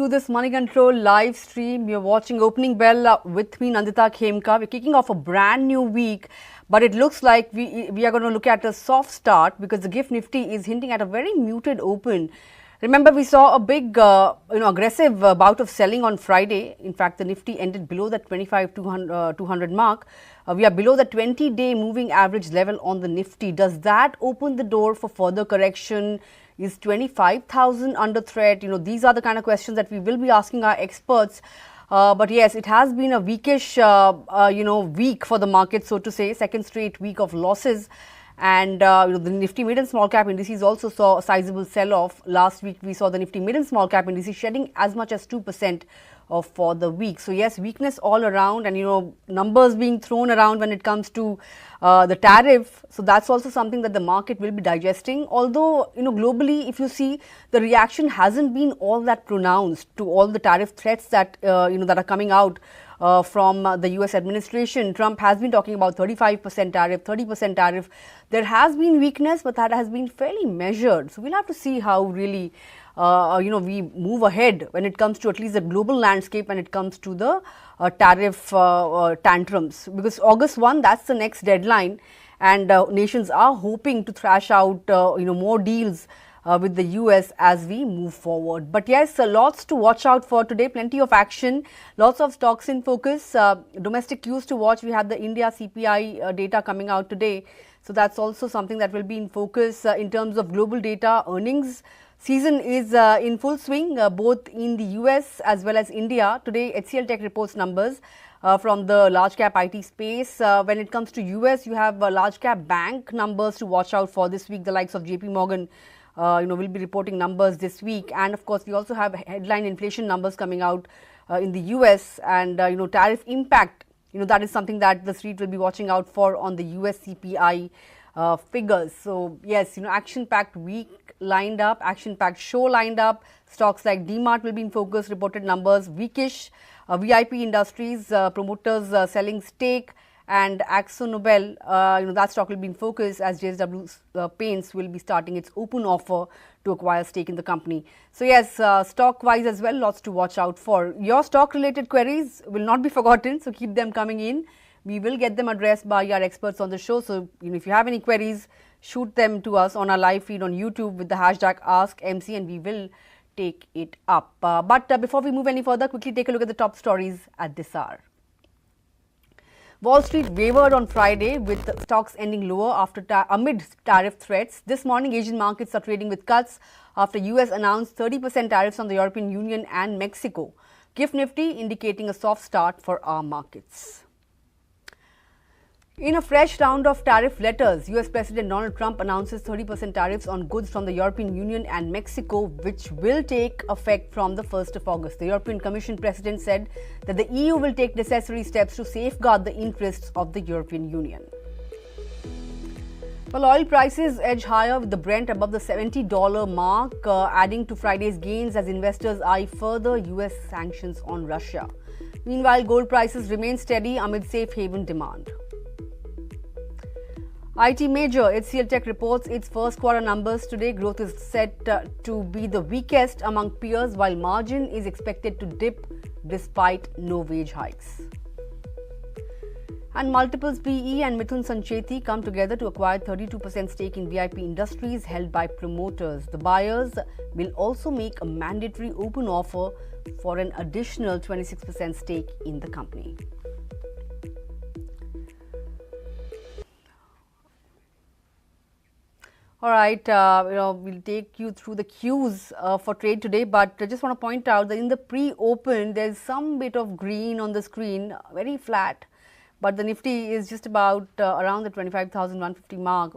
to this Moneycontrol live stream. You're watching Opening Bell with me, Nandita, Khemka. We're kicking off a brand new week, but it looks like we are going to look at a soft start because the GIFT Nifty is hinting at a very muted open. Remember, we saw a big, aggressive bout of selling on Friday. In fact, the Nifty ended below that 25,200 mark. We are below the 20-day moving average level on the Nifty. Does that open the door for further correction? Is 25,000 under threat? These are the kind of questions that we will be asking our experts. But yes, it has been a weakish, week for the market, so to say, second straight week of losses. And the Nifty mid and small cap indices also saw a sizable sell-off. Last week, we saw the Nifty mid and small cap indices shedding as much as 2% for the week. So yes, weakness all around, and numbers being thrown around when it comes to the tariff. So that's also something that the market will be digesting. Although globally, if you see, the reaction hasn't been all that pronounced to all the tariff threats that that are coming out from the US administration. Trump has been talking about 35% tariff, 30% tariff. There has been weakness, but that has been fairly measured. So we'll have to see how really we move ahead when it comes to at least the global landscape when it comes to the tariff tantrums, because August 1, that's the next deadline, and nations are hoping to thrash out more deals with the US as we move forward. But yes, lots to watch out for today, plenty of action, lots of stocks in focus, domestic cues to watch. We have the India CPI data coming out today, so that's also something that will be in focus. In terms of global data, earnings season is in full swing, both in the US as well as India. Today, HCL Tech reports numbers from the large cap IT space. When it comes to US, you have large cap bank numbers to watch out for this week. The likes of JP Morgan will be reporting numbers this week. And of course, we also have headline inflation numbers coming out in the US, and tariff impact. That is something that the street will be watching out for on the US CPI figures. So yes, action-packed week lined up, action-packed show lined up. Stocks like DMart will be in focus, reported numbers weakish. VIP Industries, promoters selling stake, and AkzoNobel, that stock will be in focus as JSW Paints will be starting its open offer to acquire stake in the company. So yes, stock-wise as well, lots to watch out for. Your stock-related queries will not be forgotten, so keep them coming in. We will get them addressed by our experts on the show. So, if you have any queries, shoot them to us on our live feed on YouTube with the hashtag AskMC, and we will take it up. But before we move any further, quickly take a look at the top stories at this hour. Wall Street wavered on Friday with stocks ending lower amid tariff threats. This morning, Asian markets are trading with cuts after US announced 30% tariffs on the European Union and Mexico. GIFT Nifty indicating a soft start for our markets. In a fresh round of tariff letters, US President Donald Trump announces 30% tariffs on goods from the European Union and Mexico, which will take effect from the 1st of August. The European Commission President said that the EU will take necessary steps to safeguard the interests of the European Union. Well, oil prices edge higher with the Brent above the $70 mark, adding to Friday's gains as investors eye further US sanctions on Russia. Meanwhile, gold prices remain steady amid safe haven demand. IT major HCL Tech reports its first quarter numbers today. Growth is set to be the weakest among peers, while margin is expected to dip despite no wage hikes. And multiples PE and Mithun Sancheti come together to acquire 32% stake in VIP Industries held by promoters. The buyers will also make a mandatory open offer for an additional 26% stake in the company. All right, we'll take you through the cues for trade today, but I just want to point out that in the pre-open, there's some bit of green on the screen, very flat, but the Nifty is just about around the 25,150 mark,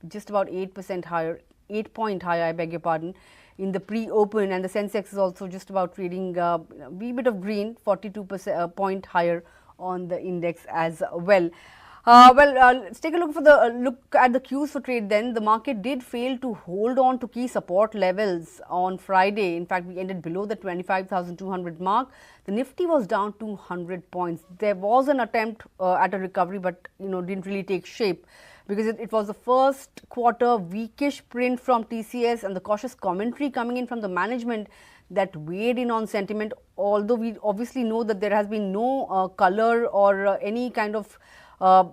just about 8% higher, 8-point higher, I beg your pardon, in the pre-open, and the Sensex is also just about trading a wee bit of green, 42% point higher on the index as well. Let's take a look at the cues for trade then. The market did fail to hold on to key support levels on Friday. In fact, we ended below the 25,200 mark. The Nifty was down 200 points. There was an attempt at a recovery, but didn't really take shape because it was the first quarter weakish print from TCS and the cautious commentary coming in from the management that weighed in on sentiment, although we obviously know that there has been no color or any kind of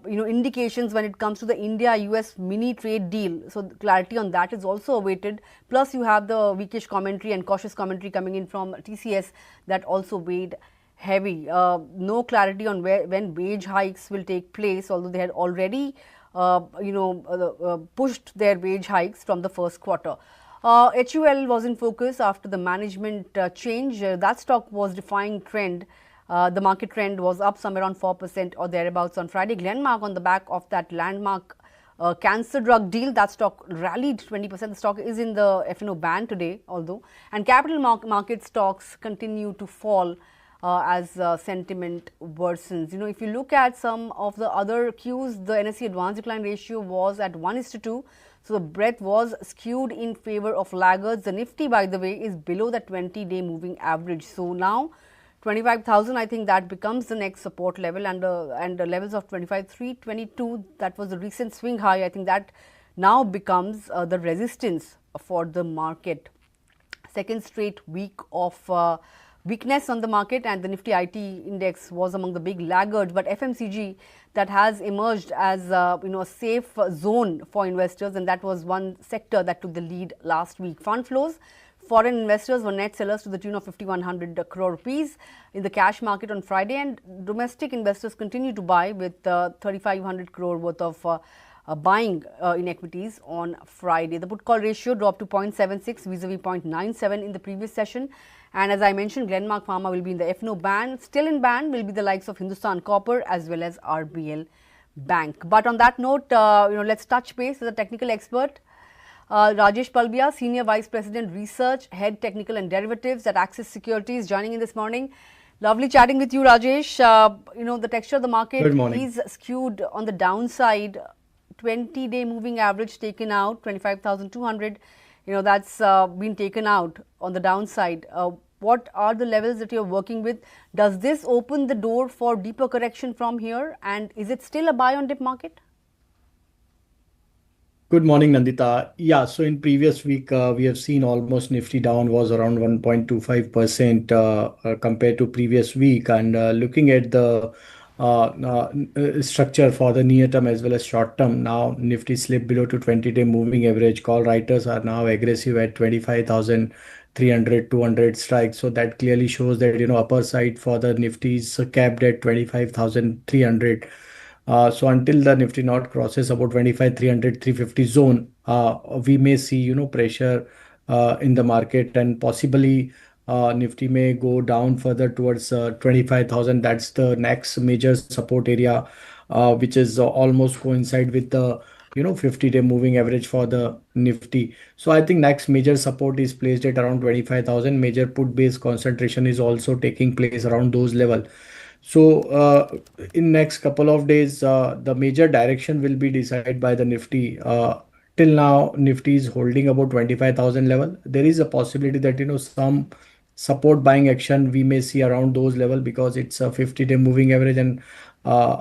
indications when it comes to the India-US mini trade deal. So clarity on that is also awaited. Plus, you have the weakish commentary and cautious commentary coming in from TCS that also weighed heavy. No clarity on when wage hikes will take place, although they had already pushed their wage hikes from the first quarter. HUL was in focus after the management change. That stock was defying trend. The market trend was up somewhere around 4% or thereabouts on Friday. Glenmark, on the back of that landmark cancer drug deal, that stock rallied 20%. The stock is in the F&O ban today, although. And capital market stocks continue to fall as sentiment worsens. If you look at some of the other cues, the NSE advance decline ratio was at 1:2. So the breadth was skewed in favor of laggards. The Nifty, by the way, is below the 20-day moving average. So now 25,000, I think that becomes the next support level, and the levels of 25,322, that was the recent swing high. I think that now becomes the resistance for the market. Second straight week of weakness on the market, and the Nifty IT index was among the big laggards. But FMCG, that has emerged as a safe zone for investors, and that was one sector that took the lead last week. Fund flows. Foreign investors were net sellers to the tune of 5,100 crore rupees in the cash market on Friday, and domestic investors continue to buy with 3,500 crore worth of buying in equities on Friday. The put call ratio dropped to 0.76 vis-a-vis 0.97 in the previous session. And as I mentioned, Glenmark Pharma will be in the F&O ban. Still in ban will be the likes of Hindustan Copper as well as RBL Bank. But on that note, let's touch base with a technical expert. Rajesh Palviya, Senior Vice President Research, Head Technical and Derivatives at Axis Securities, joining in this morning. Lovely chatting with you, Rajesh. The texture of the market is skewed on the downside. 20-day moving average taken out, 25,200. That's been taken out on the downside. What are the levels that you're working with? Does this open the door for deeper correction from here? And is it still a buy on dip market? Good morning, Nandita. Yeah, so in previous week, we have seen almost Nifty down was around 1.25% compared to previous week. And looking at the structure for the near term as well as short term, now Nifty slipped below to 20-day moving average. Call writers are now aggressive at 25,300, 200 strikes. So that clearly shows that, upper side for the Nifty is capped at 25,300. So until the Nifty not crosses about 25, 300, 350 zone, we may see, pressure in the market, and possibly Nifty may go down further towards 25,000. That's the next major support area, which is almost coincide with the 50-day moving average for the Nifty. So I think next major support is placed at around 25,000. Major put based concentration is also taking place around those level. So in next couple of days, the major direction will be decided by the Nifty. Till now, Nifty is holding about 25,000 level. There is a possibility that some support buying action we may see around those level, because it's a 50-day moving average, and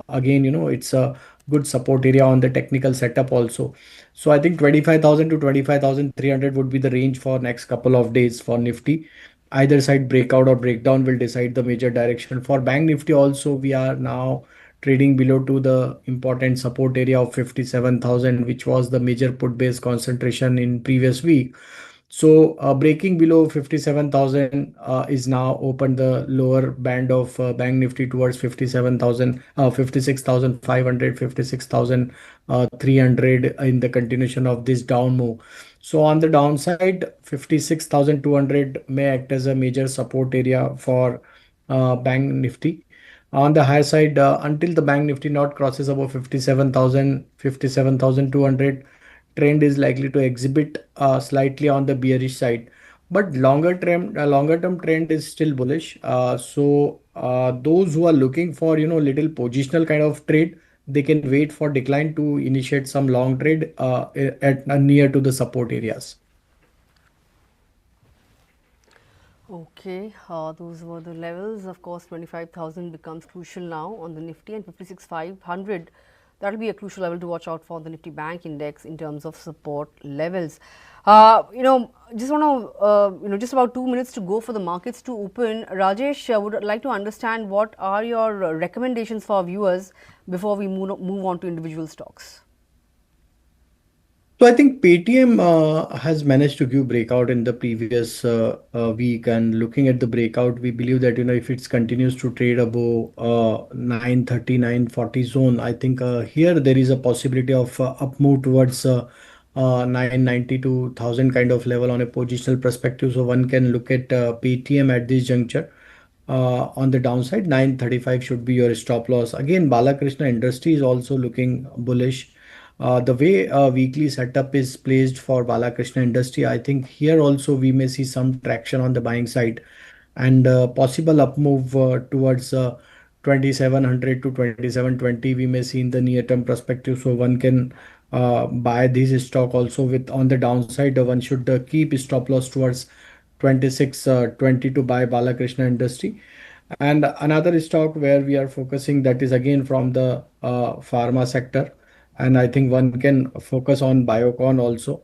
again it's a good support area on the technical setup also. So I think 25,000 to 25,300 would be the range for next couple of days for Nifty. Either side breakout or breakdown will decide the major direction. For Bank Nifty also, we are now trading below to the important support area of 57,000, which was the major put based concentration in previous week. So breaking below 57,000 is now opened the lower band of Bank Nifty towards 57,000, 56,500, 56,300 in the continuation of this down move. So on the downside, 56,200 may act as a major support area for Bank Nifty. On the higher side, until the Bank Nifty not crosses above 57,000, 57,200, trend is likely to exhibit slightly on the bearish side. But longer term trend is still bullish. So those who are looking for little positional kind of trade, they can wait for decline to initiate some long trade at near to the support areas. Okay, those were the levels. Of course, 25,000 becomes crucial now on the Nifty, and 56,500. That will be a crucial level to watch out for the Nifty Bank Index in terms of support levels. Just want to, just about 2 minutes to go for the markets to open. Rajesh, would like to understand what are your recommendations for our viewers before we move on to individual stocks. So I think Paytm has managed to give breakout in the previous week, and looking at the breakout, we believe that if it continues to trade above 930, 940 zone, I think here there is a possibility of up move towards 990 to 1000 kind of level on a positional perspective. So one can look at Paytm at this juncture. On the downside, 935 should be your stop loss. Again, Balakrishna Industry is also looking bullish. The way weekly setup is placed for Balakrishna Industry, I think here also we may see some traction on the buying side, and possible up move towards 2700 to 2720 we may see in the near term perspective. So one can buy this stock also. With on the downside, one should keep stop loss towards 2620 to buy Balakrishna Industry. And another stock where we are focusing, that is again from the pharma sector, and I think one can focus on Biocon also.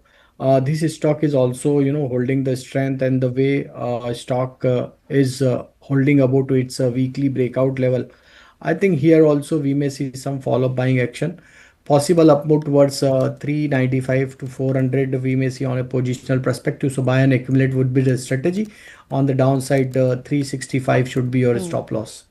This stock is also holding the strength, and the way stock is holding above to its weekly breakout level, I think here also we may see some follow-up buying action. Possible up move towards 395 to 400 we may see on a positional perspective. So buy and accumulate would be the strategy. On the downside, 365 should be your stop loss.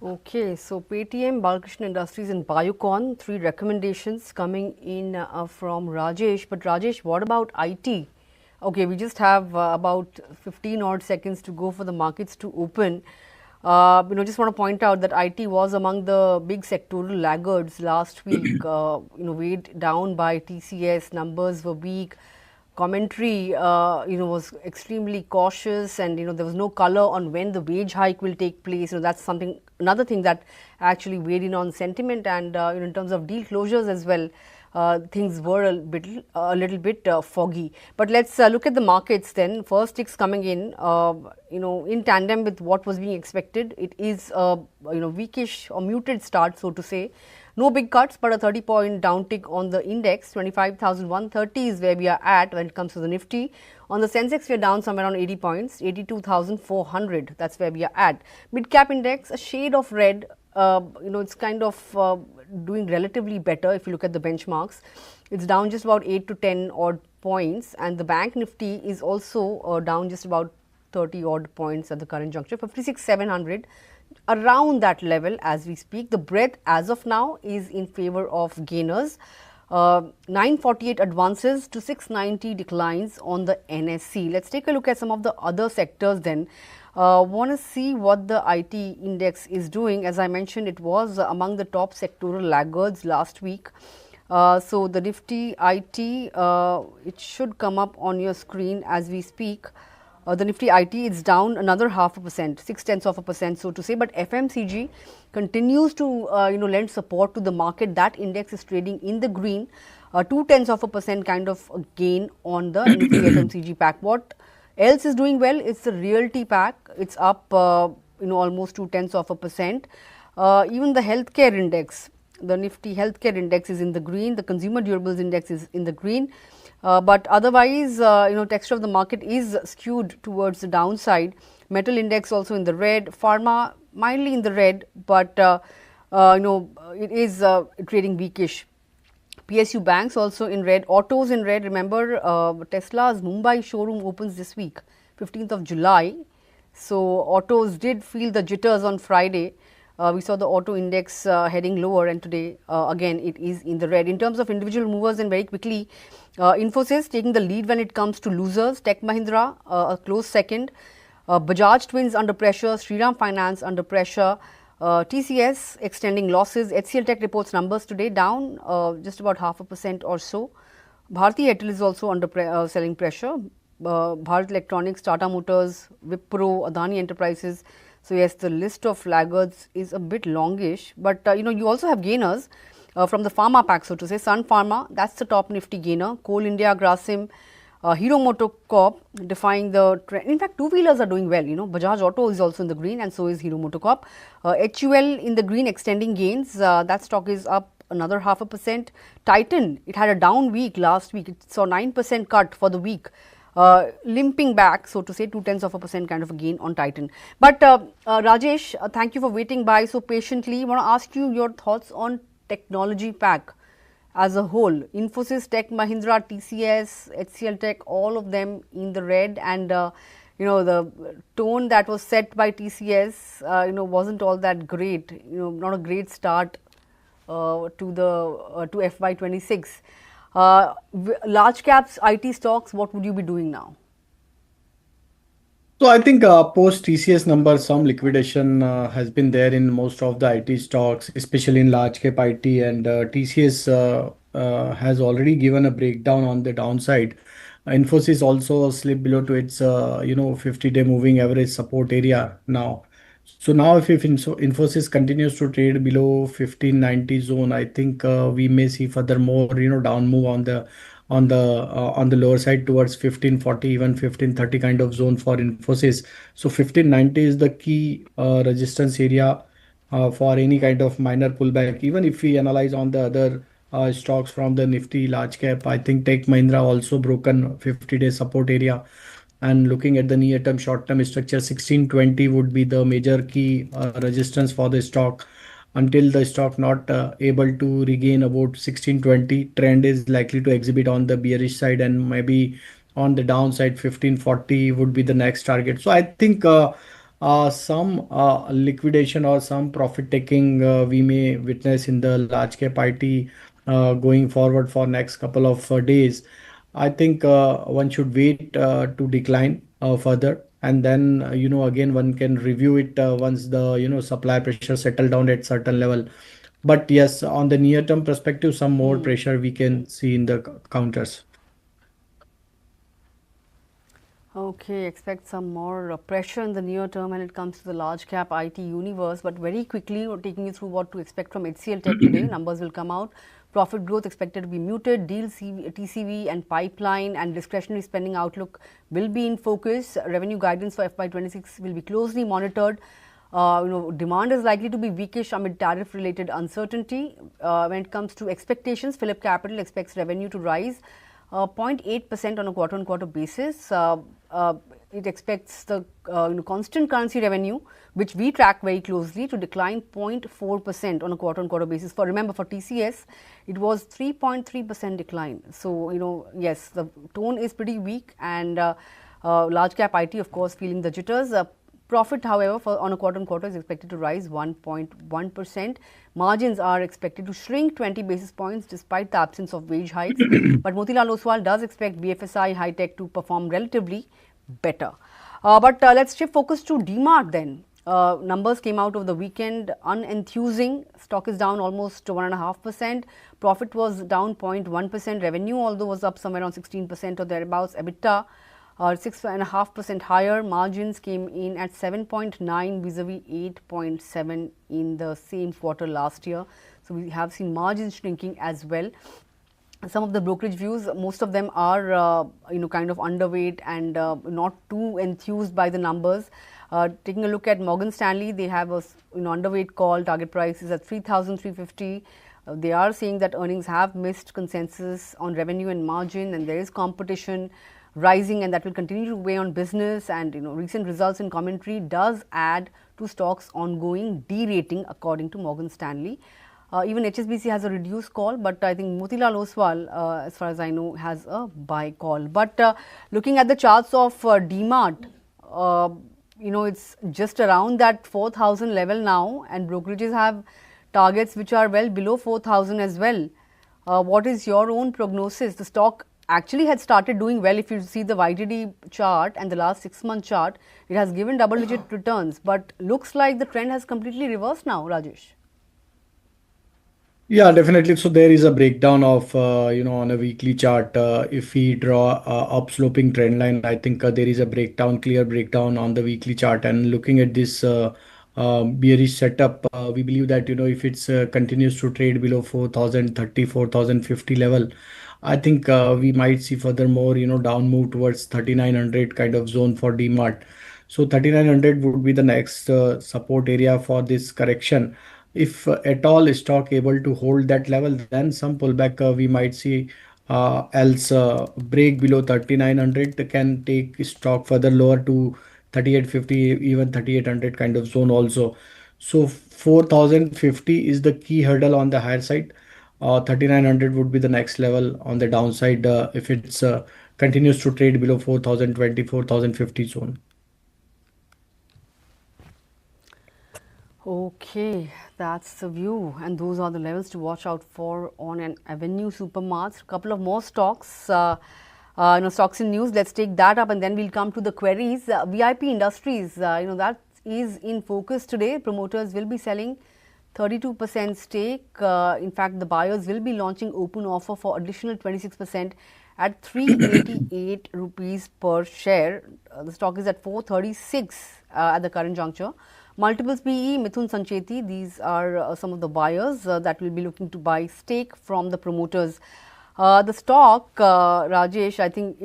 Okay, so Paytm, Balakrishna Industries and Biocon, 3 recommendations coming in from Rajesh. But Rajesh, what about IT? Okay, we just have about 15 odd seconds to go for the markets to open. Just want to point out that IT was among the big sectoral laggards last week, weighed down by TCS, numbers were weak. Commentary, was extremely cautious, and there was no color on when the wage hike will take place. That's another thing that actually weighed in on sentiment, and in terms of deal closures as well, things were a little bit foggy. But let's look at the markets then. First ticks coming in, in tandem with what was being expected. It is weakish or muted start, so to say. No big cuts, but a 30-point downtick on the index. 25,130 is where we are at when it comes to the Nifty. On the Sensex, we are down somewhere around 80 points, 82,400. That's where we are at. Mid-cap index, a shade of red. It's kind of doing relatively better if you look at the benchmarks. It's down just about 8 to 10 odd points, and the Bank Nifty is also down just about 30 odd points at the current juncture, 56,700. Around that level as we speak. The breadth as of now is in favor of gainers. 948 advances to 690 declines on the NSE. Let's take a look at some of the other sectors then. Want to see what the IT index is doing. As I mentioned, it was among the top sectoral laggards last week. So the Nifty IT, it should come up on your screen as we speak. The Nifty IT is down another 0.5%, 0.6%, so to say. But FMCG continues to lend support to the market. That index is trading in the green, 0.2% kind of a gain on the Nifty FMCG pack. What else is doing well? It's the realty pack. It's up almost 0.2%. Even the healthcare index, the Nifty healthcare index is in the green. The consumer durables index is in the green. But otherwise, texture of the market is skewed towards the downside. Metal index also in the red. Pharma mildly in the red, but it is trading weakish. PSU banks also in red. Autos in red. Remember, Tesla's Mumbai showroom opens this week, 15th of July. So autos did feel the jitters on Friday. We saw the auto index heading lower, and today again it is in the red. In terms of individual movers, and very quickly, Infosys taking the lead when it comes to losers. Tech Mahindra a close second. Bajaj Twins under pressure. Shriram Finance under pressure. TCS extending losses. HCL Tech reports numbers today, down just about 0.5% or so. Bharti Airtel is also under selling pressure. Bharat Electronics, Tata Motors, Wipro, Adani Enterprises. So yes, the list of laggards is a bit longish, but you also have gainers from the pharma pack, so to say. Sun Pharma, that's the top Nifty gainer. Coal India, Grasim, Hero Motocorp defying the trend. In fact, two-wheelers are doing well. Bajaj Auto is also in the green, and so is Hero Motocorp. HUL in the green, extending gains. That stock is up another 0.5%. Titan, it had a down week last week. It saw 9% cut for the week. Limping back, so to say, 0.2% kind of a gain on Titan. But Rajesh, thank you for waiting by so patiently. I want to ask you your thoughts on technology pack as a whole. Infosys, Tech Mahindra, TCS, HCL Tech, all of them in the red, and the tone that was set by TCS, wasn't all that great. Not a great start to FY26. Large caps, IT stocks, what would you be doing now? So I think post TCS numbers, some liquidation has been there in most of the IT stocks, especially in large cap IT, and TCS has already given a breakdown on the downside. Infosys also slipped below to its 50-day moving average support area now. So now if Infosys continues to trade below 1590 zone, I think we may see further more down move on the lower side towards 1540, even 1530 kind of zone for Infosys. So 1590 is the key resistance area for any kind of minor pullback. Even if we analyze on the other stocks from the Nifty large cap, I think Tech Mahindra also broken 50-day support area. And looking at the near term, short term structure, 1620 would be the major key resistance for the stock. Until the stock not able to regain about 1620, trend is likely to exhibit on the bearish side, and maybe on the downside 1540 would be the next target. So I think some liquidation or some profit taking we may witness in the large cap IT going forward for next couple of days. I think one should wait to decline further, and then again one can review it once the supply pressure settle down at certain level. But yes, on the near term perspective, some more pressure we can see in the counters. Okay, expect some more pressure in the near term when it comes to the large cap IT universe. But very quickly, we're taking you through what to expect from HCL Tech today. Numbers will come out. Profit growth expected to be muted. Deal TCV and pipeline and discretionary spending outlook will be in focus. Revenue guidance for FY26 will be closely monitored. Demand is likely to be weakish amid tariff-related uncertainty. When it comes to expectations, Phillip Capital expects revenue to rise 0.8% on a quarter-on-quarter basis. It expects the constant currency revenue, which we track very closely, to decline 0.4% on a quarter-on-quarter basis. Remember, for TCS, it was 3.3% decline. So, yes, the tone is pretty weak, and large cap IT, of course, feeling the jitters. Profit, however, on a quarter-on-quarter is expected to rise 1.1%. Margins are expected to shrink 20 basis points despite the absence of wage hikes. But Motilal Oswal does expect BFSI high tech to perform relatively better. But let's shift focus to DMart then. Numbers came out over the weekend, unenthusing. Stock is down almost 1.5%. Profit was down 0.1%. Revenue, although, was up somewhere around 16% or thereabouts. EBITDA 6.5% higher. Margins came in at 7.9 vis-a-vis 8.7 in the same quarter last year. So we have seen margins shrinking as well. Some of the brokerage views, most of them are kind of underweight and not too enthused by the numbers. Taking a look at Morgan Stanley, they have a underweight call. Target price is at 3,350. They are saying that earnings have missed consensus on revenue and margin, and there is competition rising, and that will continue to weigh on business. And recent results and commentary does add to stocks' ongoing derating, according to Morgan Stanley. Even HSBC has a reduced call, but I think Motilal Oswal, as far as I know, has a buy call. But looking at the charts of DMart, it's just around that 4,000 level now, and brokerages have targets which are well below 4,000 as well. What is your own prognosis? The stock actually had started doing well. If you see the YTD chart and the last 6-month chart, it has given double-digit returns, but looks like the trend has completely reversed now, Rajesh. Yeah, definitely. So there is a breakdown of, on a weekly chart. If we draw a upsloping trend line, I think there is a clear breakdown on the weekly chart. And looking at this bearish setup. We believe that if it's continues to trade below 4030, 4050 level, I think we might see furthermore down move towards 3900 kind of zone for DMart. So 3900 would be the next support area for this correction. If at all stock able to hold that level, then some pullback we might see. Else break below 3900 can take stock further lower to 3850, even 3800 kind of zone also. So 4050 is the key hurdle on the higher side. 3900 would be the next level on the downside if it's continues to trade below 4020, 4050 zone. Okay, that's the view, and those are the levels to watch out for on an Avenue Supermarts. A couple of more stocks, stocks in news. Let's take that up, and then we'll come to the queries. VIP Industries, that is in focus today. Promoters will be selling 32% stake. In fact, the buyers will be launching open offer for additional 26% at 388 rupees per share. The stock is at 436 at the current juncture. Multiples PE, Mithun Sancheti, these are some of the buyers that will be looking to buy stake from the promoters. The stock, Rajesh, I think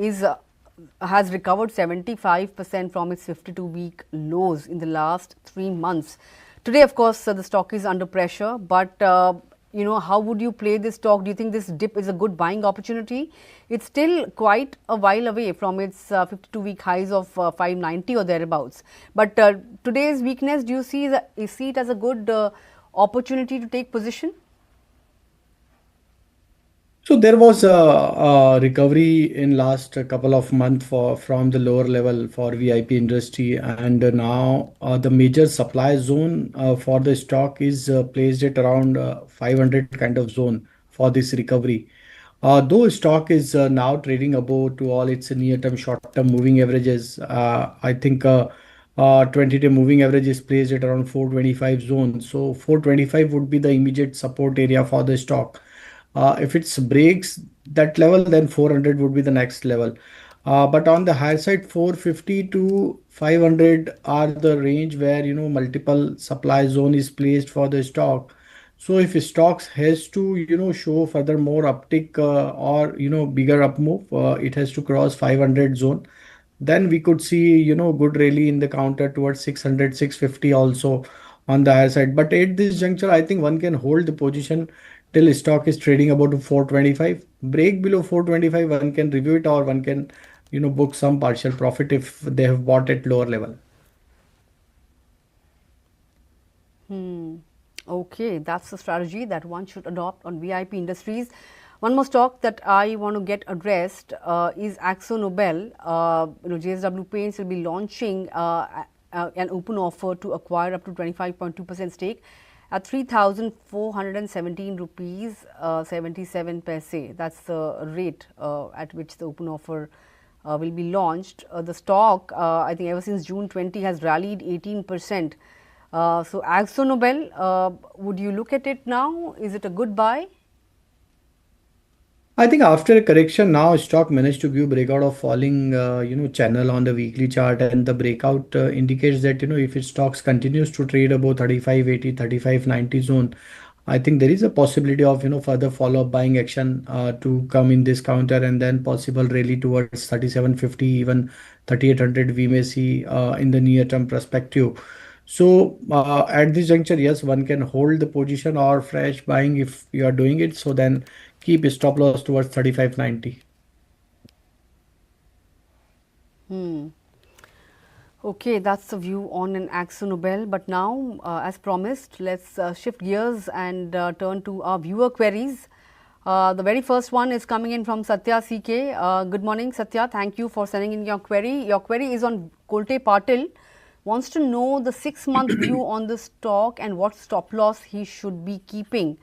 has recovered 75% from its 52-week lows in the last 3 months. Today, of course, the stock is under pressure, but how would you play this stock? Do you think this dip is a good buying opportunity? It's still quite a while away from its 52-week highs of 590 or thereabouts. But today's weakness, do you see it as a good opportunity to take position? So there was a recovery in last couple of months from the lower level for VIP industry, and now the major supply zone for the stock is placed at around 500 kind of zone for this recovery. Though stock is now trading above to all its near-term, short-term moving averages, I think 20-day moving average is placed at around 425 zone. So 425 would be the immediate support area for the stock. If it breaks that level, then 400 would be the next level. But on the higher side, 450 to 500 are the range where multiple supply zone is placed for the stock. So if stocks has to show further more uptick or bigger up move, it has to cross 500 zone. Then we could see good rally in the counter towards 600, 650 also on the higher side. But at this juncture, I think one can hold the position till stock is trading about 425. Break below 425, one can review it, or one can book some partial profit if they have bought at lower level. Okay, that's the strategy that one should adopt on VIP Industries. One more stock that I want to get addressed is Akzo Nobel. JSW Paints will be launching an open offer to acquire up to 25.2% stake at 3,417 rupees 77 paise. That's the rate at which the open offer will be launched. The stock, I think ever since June 20, has rallied 18%. So Akzo Nobel, would you look at it now? Is it a good buy? I think after a correction now, stock managed to give breakout of falling channel on the weekly chart, and the breakout indicates that if it stocks continues to trade above 3580, 3590 zone, I think there is a possibility of further follow-up buying action to come in this counter, and then possible rally towards 3750, even 3800 we may see in the near term perspective. So at this juncture, yes, one can hold the position or fresh buying if you are doing it. So then keep stop loss towards 3590. Okay, that's the view on an Akzo Nobel. But now, as promised, let's shift gears and turn to our viewer queries. The very first one is coming in from Satya CK. Good morning, Satya. Thank you for sending in your query. Your query is on Kolte Patil. Wants to know the 6-month view on the stock and what stop loss he should be keeping.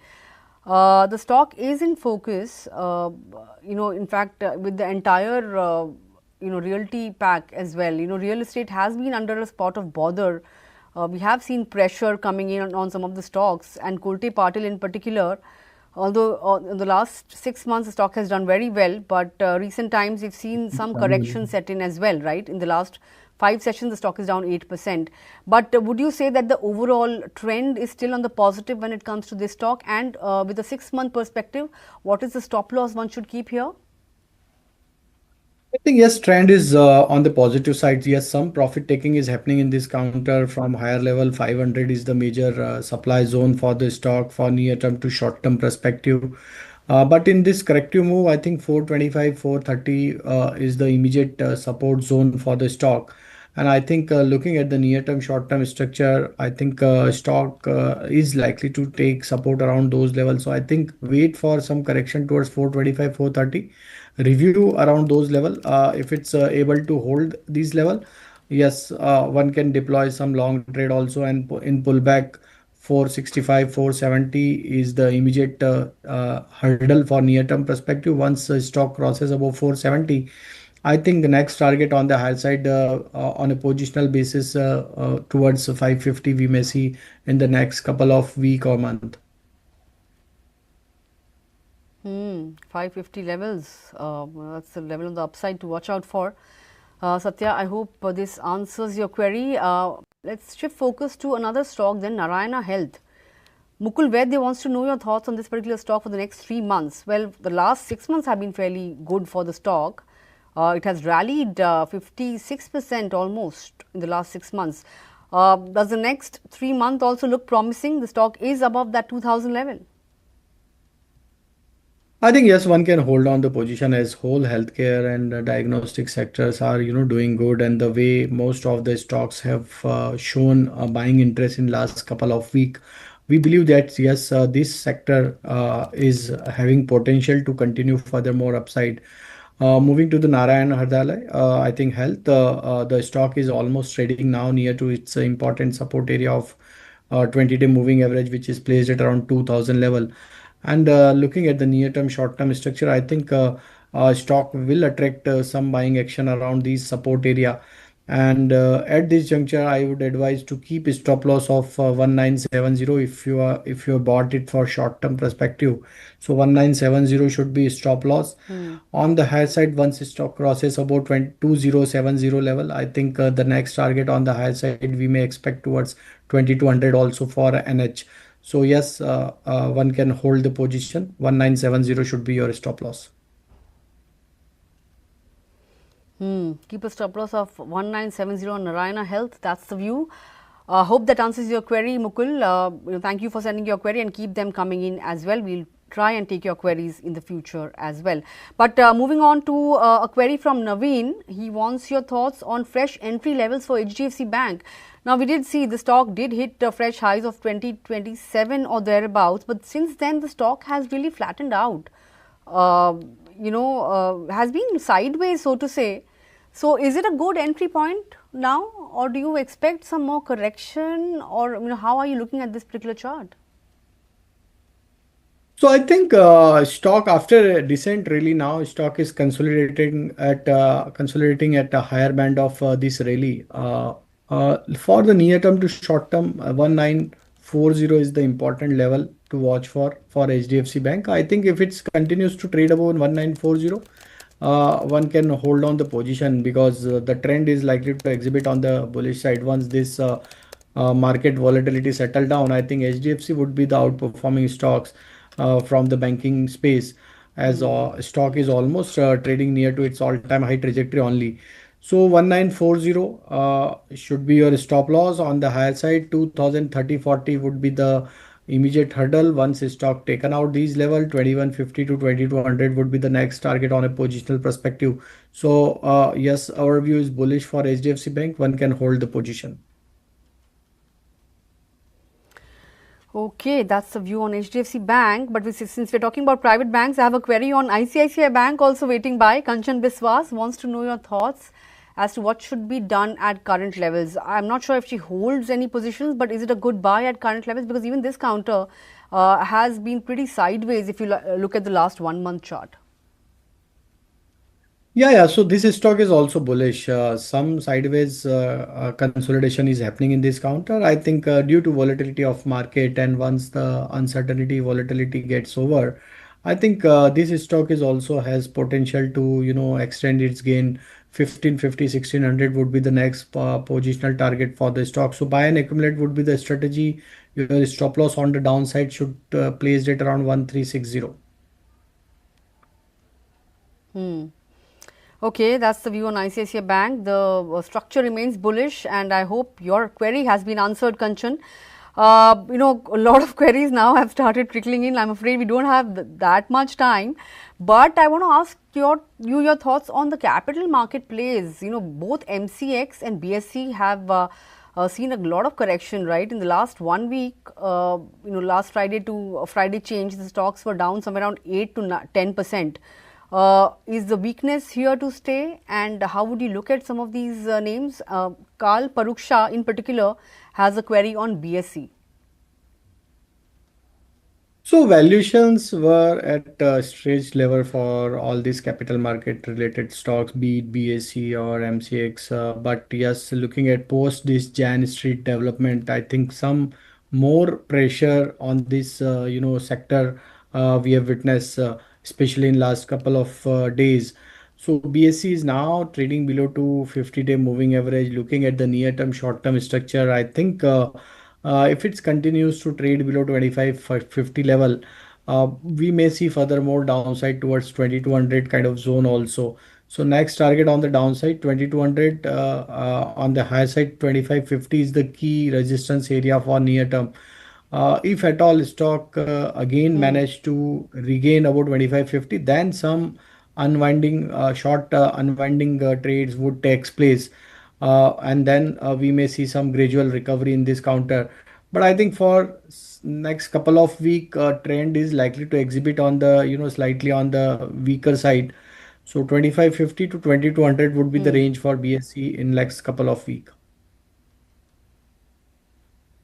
The stock is in focus, in fact, with the entire, realty pack as well. Real estate has been under a spot of bother. We have seen pressure coming in on some of the stocks, and Kolte Patil in particular. Although in the last 6 months the stock has done very well, but recent times we've seen some correction set in as well, right? In the last 5 sessions, the stock is down 8%. But would you say that the overall trend is still on the positive when it comes to this stock? And with a 6-month perspective, what is the stop loss one should keep here? I think yes, trend is on the positive side. Yes, some profit taking is happening in this counter from higher level. 500 is the major supply zone for the stock for near term to short term perspective. But in this corrective move, I think 425, 430 is the immediate support zone for the stock. And I think looking at the near term, short term structure, I think stock is likely to take support around those levels. So I think wait for some correction towards 425, 430, review around those level. If it's able to hold these level, yes, one can deploy some long trade also. And in pullback, 465, 470 is the immediate hurdle for near term perspective. Once stock crosses above 470, I think the next target on the higher side on a positional basis towards 550 we may see in the next couple of week or month. 550 levels. That's the level on the upside to watch out for. Satya, I hope this answers your query. Let's shift focus to another stock, then Narayana Health. Mukul Vaidya wants to know your thoughts on this particular stock for the next 3 months. Well, the last 6 months have been fairly good for the stock. It has rallied 56% almost in the last 6 months. Does the next 3 months also look promising? The stock is above that 2000 level. I think yes, one can hold on the position as whole healthcare and diagnostic sectors are doing good, and the way most of the stocks have shown buying interest in last couple of week, we believe that yes, this sector is having potential to continue further upside. Moving to the Narayana Hardalai, I think health, the stock is almost trading now near to its important support area of 20-day moving average, which is placed at around 2000 level. And looking at the near term, short term structure, I think stock will attract some buying action around these support area. And at this juncture, I would advise to keep a stop loss of 1970 if you bought it for short term perspective. So 1970 should be stop loss. On the higher side, once stock crosses about 2070 level, I think the next target on the higher side we may expect towards 2200 also for NH. So yes, one can hold the position. 1970 should be your stop loss. Keep a stop loss of 1970 on Narayana Health. That's the view. Hope that answers your query, Mukul. Thank you for sending your query and keep them coming in as well. We'll try and take your queries in the future as well. But moving on to a query from Naveen. He wants your thoughts on fresh entry levels for HDFC Bank. Now, we did see the stock did hit fresh highs of 2027 or thereabouts, but since then the stock has really flattened out. Has been sideways, so to say. So, is it a good entry point now, or do you expect some more correction, or how are you looking at this particular chart? So I think stock after a descent rally now stock is consolidating at a higher band of this rally. For the near term to short term, 1940 is the important level to watch for HDFC Bank. I think if it continues to trade above 1940, one can hold on the position because the trend is likely to exhibit on the bullish side. Once this market volatility settle down, I think HDFC would be the outperforming stocks from the banking space, as stock is almost trading near to its all-time high trajectory only. So 1940 should be your stop loss. On the higher side, 2030-40 would be the immediate hurdle. Once stock taken out these level, 2150 to 2200 would be the next target on a positional perspective. So yes, our view is bullish for HDFC Bank. One can hold the position. Okay, that's the view on HDFC Bank. But since we're talking about private banks, I have a query on ICICI Bank also waiting by. Kanchan Biswas wants to know your thoughts as to what should be done at current levels. I'm not sure if she holds any positions, but is it a good buy at current levels? Because even this counter has been pretty sideways if you look at the last 1 month chart. Yeah. So this stock is also bullish. Some sideways consolidation is happening in this counter. I think due to volatility of market, and once the volatility gets over, I think this stock is also has potential to extend its gain 1550, 1600 would be the next positional target for the stock. So buy and accumulate would be the strategy. Your stop loss on the downside should place it around 1360. Hmm. Okay, that's the view on ICICI Bank. The structure remains bullish, and I hope your query has been answered, Kanchan. A lot of queries now have started trickling in. I'm afraid we don't have that much time, but I want to ask your thoughts on the capital market plays. Both MCX and BSE have seen a lot of correction, right? In the last 1 week, last Friday to Friday change, the stocks were down somewhere around 8 to 10%. Is the weakness here to stay, and how would you look at some of these names? Karl Paruksha in particular has a query on BSE. So valuations were at a stretched level for all these capital market related stocks, be it BSE or MCX. But yes, looking at post this Jan Street development, I think some more pressure on this sector we have witnessed, especially in last couple of days. So BSE is now trading below 250-day moving average. Looking at the near term, short term structure, I think. If it continues to trade below 2550 level, we may see further more downside towards 2200 kind of zone also. So next target on the downside 2200, on the higher side 2550 is the key resistance area for near term. If at all stock again Hmm. manage to regain about 2550, then some unwinding short unwinding trades would take place, and then we may see some gradual recovery in this counter. But I think for next couple of week, trend is likely to exhibit on the slightly on the weaker side. So 2550 to 2200 would be the Hmm. range for BSE in next couple of week.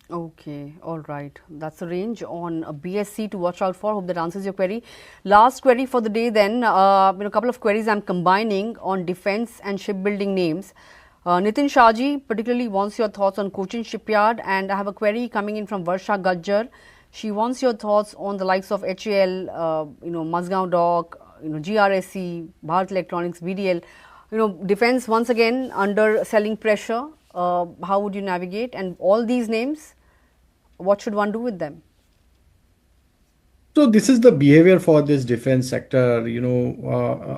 Okay, all right. That's the range on BSC to watch out for. Hope that answers your query. Last query for the day then, a couple of queries I'm combining on defense and shipbuilding names. Nitin Shaji particularly wants your thoughts on Cochin Shipyard, and I have a query coming in from Varsha Gajjar. She wants your thoughts on the likes of HAL, Mazgaon Dock, GRSE, Bharat Electronics, VDL. Defense once again under selling pressure. How would you navigate? And all these names, what should one do with them? So this is the behavior for this defense sector.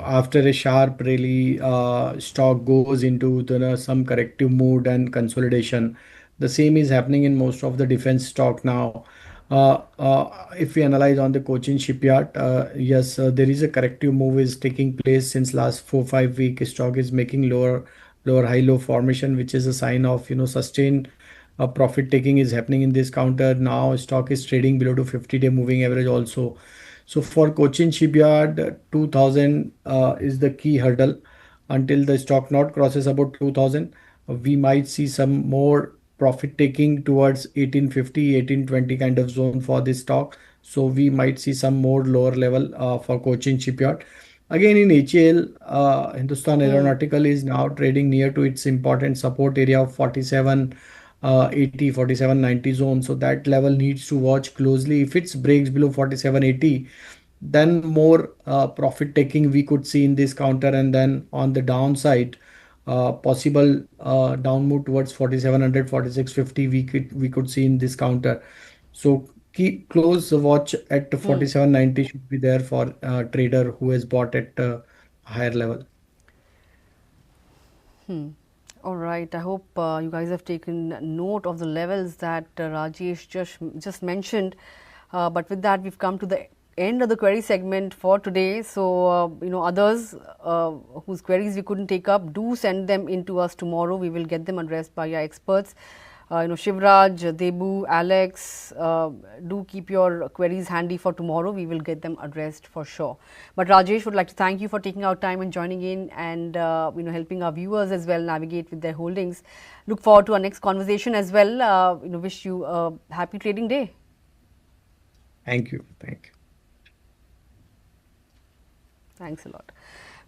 After a sharp rally, stock goes into some corrective mood and consolidation. The same is happening in most of the defense stock now. If we analyze on the Cochin shipyard, yes, there is a corrective move is taking place since last 4 5 week. Stock is making lower high low formation, which is a sign of sustained profit taking is happening in this counter. Now stock is trading below to 50-day moving average also. So for Cochin shipyard, 2000 is the key hurdle. Until the stock not crosses about 2000, we might see some more profit taking towards 1850, 1820 kind of zone for this stock. So we might see some more lower level for Cochin shipyard. Again, in HAL, Hindustan Hmm. Aeronautical is now trading near to its important support area of 47 80, 4790 zone. So that level needs to watch closely. If it breaks below 4780, then more profit taking we could see in this counter. And then on the downside, possible down move towards 4700, 4650 we could see in this counter. So keep close watch at Hmm. 4790 should be there for trader who has bought at higher level. Hmm. All right. I hope you guys have taken note of the levels that Rajesh just mentioned. But with that, we've come to the end of the query segment for today. So others whose queries we couldn't take up, do send them in to us tomorrow. We will get them addressed by our experts. Shivraj, Debu, Alex, do keep your queries handy for tomorrow. We will get them addressed for sure. But Rajesh, would like to thank you for taking out time and joining in, and helping our viewers as well navigate with their holdings. Look forward to our next conversation as well. Wish you a happy trading day. Thank you. Thank you. Thanks a lot.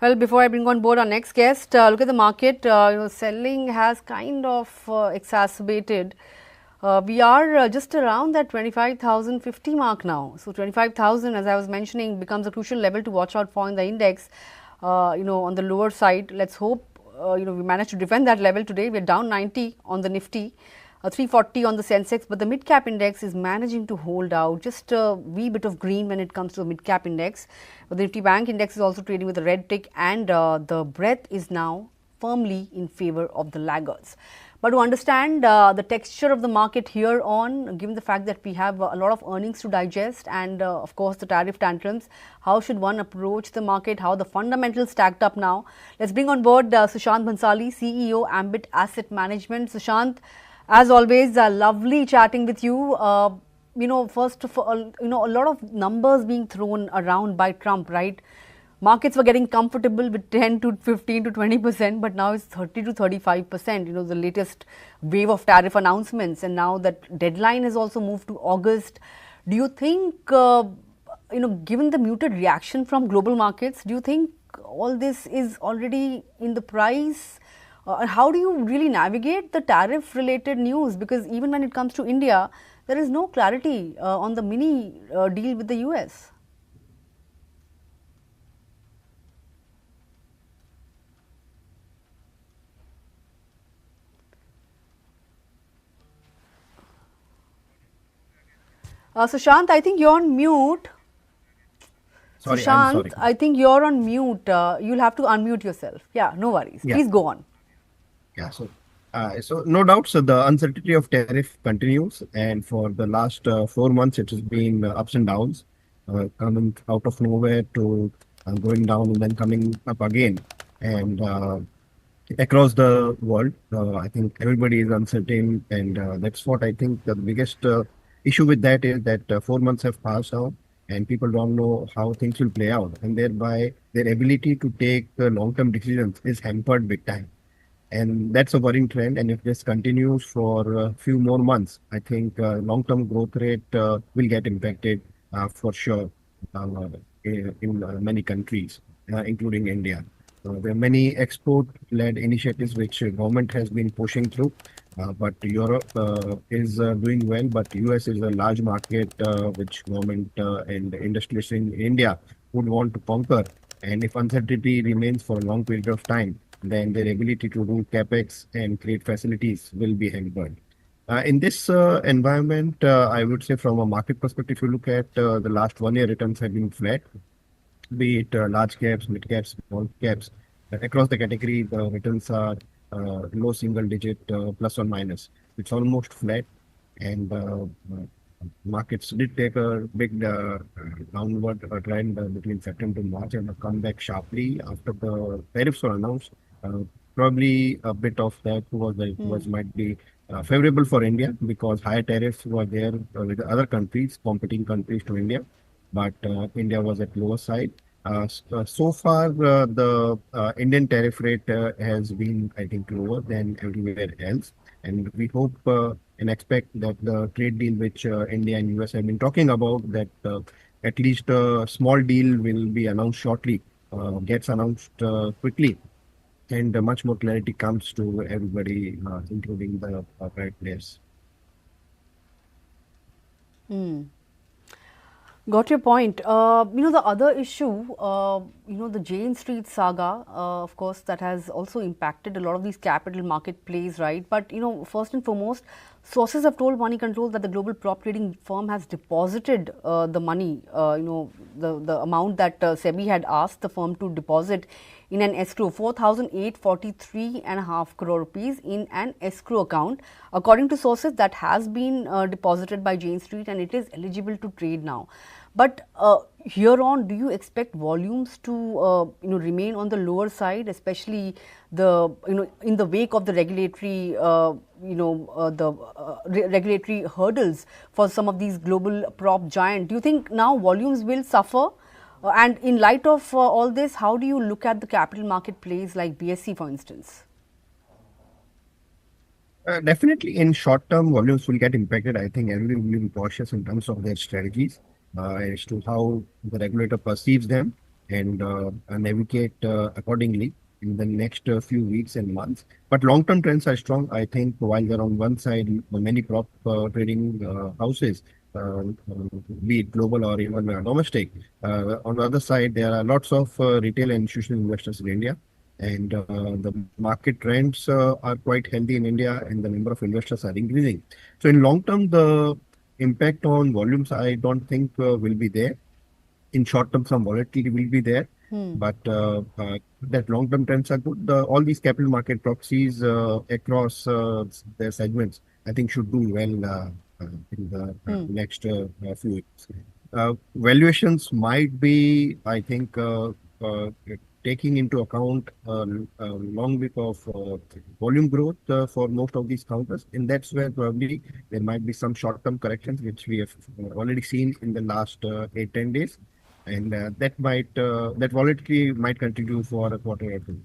Well, before I bring on board our next guest, look at the market. Selling has kind of exacerbated. We are just around that 25,050 mark now. So 25,000, as I was mentioning, becomes a crucial level to watch out for in the index. On the lower side, let's hope we managed to defend that level today. We're down 90 on the Nifty, 340 on the Sensex, but the mid cap index is managing to hold out. Just a wee bit of green when it comes to the mid cap index. But the Nifty Bank index is also trading with a red tick, and the breadth is now firmly in favor of the laggards. But to understand the texture of the market here on, given the fact that we have a lot of earnings to digest and of course the tariff tantrums, how should one approach the market, how the fundamentals stacked up now? Let's bring on board Sushant Bhansali, CEO, Ambit Asset Management. Sushant, as always, lovely chatting with you. First of all, a lot of numbers being thrown around by Trump, right? Markets were getting comfortable with 10 to 15 to 20%, but now it's 30 to 35%. The latest wave of tariff announcements, and now that deadline has also moved to August. Do you think, given the muted reaction from global markets, do you think all this is already in the price? How do you really navigate the tariff-related news? Because even when it comes to India, there is no clarity on the mini deal with the US. Sushant, I think you're on mute. Sorry, I'm Sushant, sorry. I think you're on mute. You'll have to unmute yourself. Yeah, no worries. Yeah, Please go on. yeah. So no doubt, so the uncertainty of tariff continues, and for the last 4 months, it has been ups and downs, coming out of nowhere to going down and then coming up again. And across the world, I think everybody is uncertain, and that's what I think the biggest issue with that is that 4 months have passed now, and people don't know how things will play out, and thereby their ability to take long-term decisions is hampered big time. And that's a worrying trend. And if this continues for a few more months, I think long-term growth rate will get impacted for sure in many countries, including India. There are many export-led initiatives which government has been pushing through, but Europe is doing well, but US is a large market which government and industrialists in India would want to conquer. And if uncertainty remains for a long period of time, then their ability to do capex and create facilities will be hampered. In this environment, I would say from a market perspective, if you look at the last 1 year, returns have been flat, be it large caps, mid caps, small caps. Across the category, the returns are low single digit plus or minus. It's almost flat, and markets did take a big downward trend between September to March and have come back sharply after the tariffs were announced. Probably a bit of that was might be favorable for India because higher tariffs were there with other countries, competing countries to India, but India was at lower side. So far, the Indian tariff rate has been, I think, lower than everywhere else. And we hope and expect that the trade deal which India and US have been talking about, that at least a small deal will be announced shortly, gets announced quickly, and much more clarity comes to everybody, including the private players. Got your point. The other issue, the Jane Street saga, of course, that has also impacted a lot of these capital market plays, right? But, first and foremost, sources have told Moneycontrol that the global prop trading firm has deposited the money, the amount that SEBI had asked the firm to deposit in an escrow, 4,843.5 crore rupees in an escrow account. According to sources, that has been deposited by Jane Street and it is eligible to trade now. But here on, do you expect volumes to remain on the lower side, especially in the wake of the regulatory regulatory hurdles for some of these global prop giants? Do you think now volumes will suffer? And in light of all this, how do you look at the capital market plays like BSE, for instance? Definitely, in short term, volumes will get impacted. I think everyone will be cautious in terms of their strategies as to how the regulator perceives them and navigate accordingly in the next few weeks and months. But long term trends are strong. I think while they're on one side, many prop trading houses, be it global or even domestic, on the other side, there are lots of retail and institutional investors in India. And the market trends are quite healthy in India, and the number of investors are increasing. So in long term, the impact on volumes, I don't think will be there. In short term, some volatility will be there, but that long term trends are good. All these capital market proxies across their segments, I think, should do well in the next few weeks. Valuations might be, I think, taking into account a long week of volume growth for most of these counters, and that's where probably there might be some short-term corrections, which we have already seen in the last 8-10 days, and that volatility might continue for a quarter or two.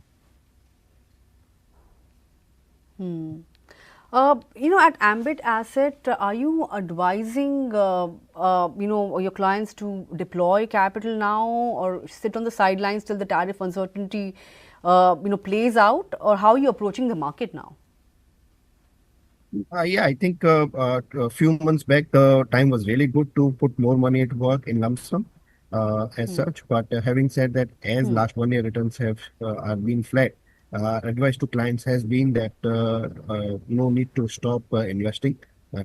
At Ambit Asset, are you advising, your clients to deploy capital now or sit on the sidelines till the tariff uncertainty, plays out, or how are you approaching the market now? Yeah, I think a few months back, the time was really good to put more money at work in lump sum as such. But having said that, as last 1 year returns have been flat, advice to clients has been that no need to stop investing,